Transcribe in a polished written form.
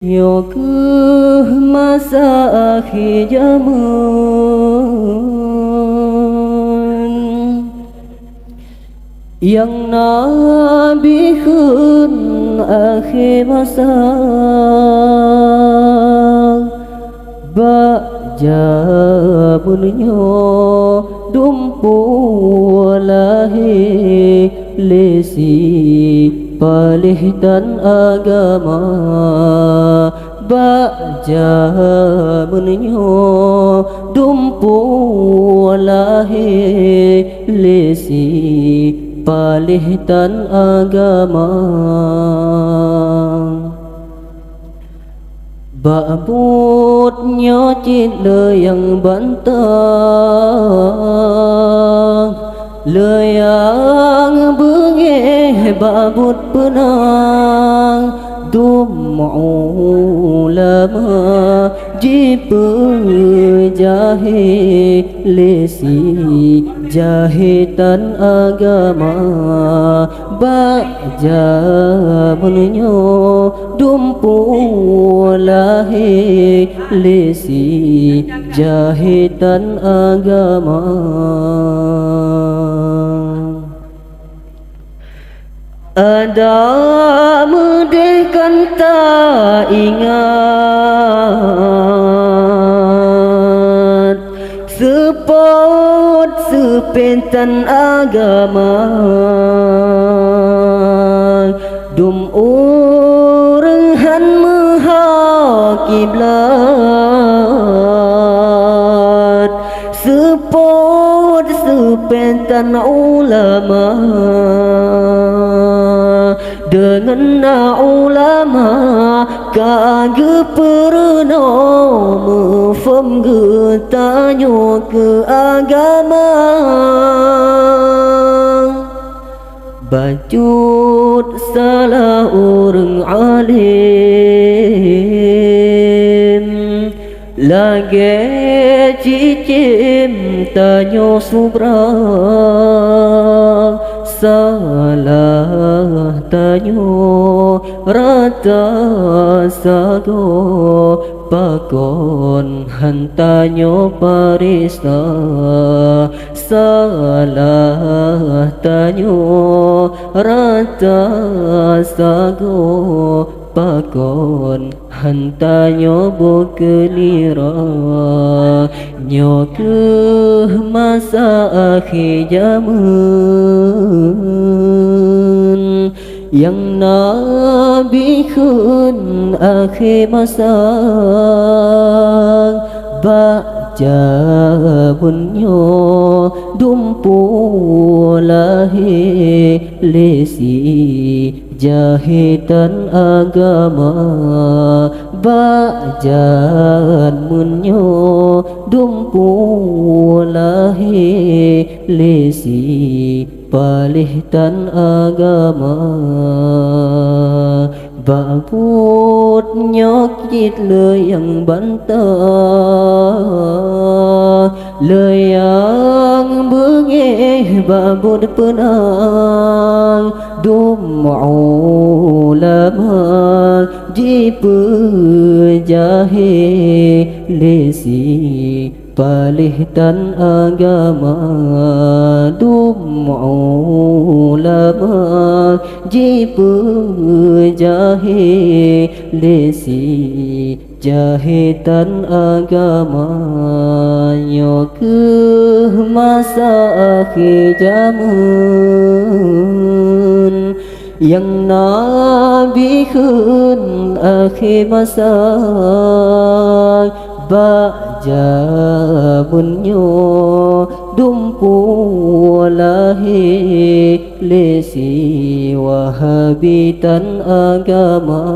Yo ke masa akhir zaman yang Nabi khun akhir masa baca bunyo dumpu lahi lesi palih dan agama baca bunyo dumpu lahi lesi palih dan agama babutnya cile yang bantang layang bengeh babut penang ulama jipe jahe lesi jahitan agama baja menyo dumpu lahi lesi jahitan agama ada merdeka tak ingat sepot sepentan agama dum orang han menghakiblat sepot sepentan ulama dengan ulama kagak pernah mufam getanyo ke agama bacut salah orang alim lagi cicim tanyo subrang salah tanyo rata sago pakon hantanyo parista salah tanyo rata sago pakon hantanyo bukelira nyo ke masa akhir zaman yang Nabi khun akhir masa baca bunyo dumpu lahi lesi jahitan agama bajan munyo dumpu lahi lesi palih tan agama babut nyokit le yang bantah le yang bengeh babut penang dum ulama jipe jahe lesi palih tan agama dum ulama jipe jahe lesi jahitan agama yo ke masa akhir zaman yang Nabi khun akhir masa baca bunyo dumpu lahi lesi wahabitan agama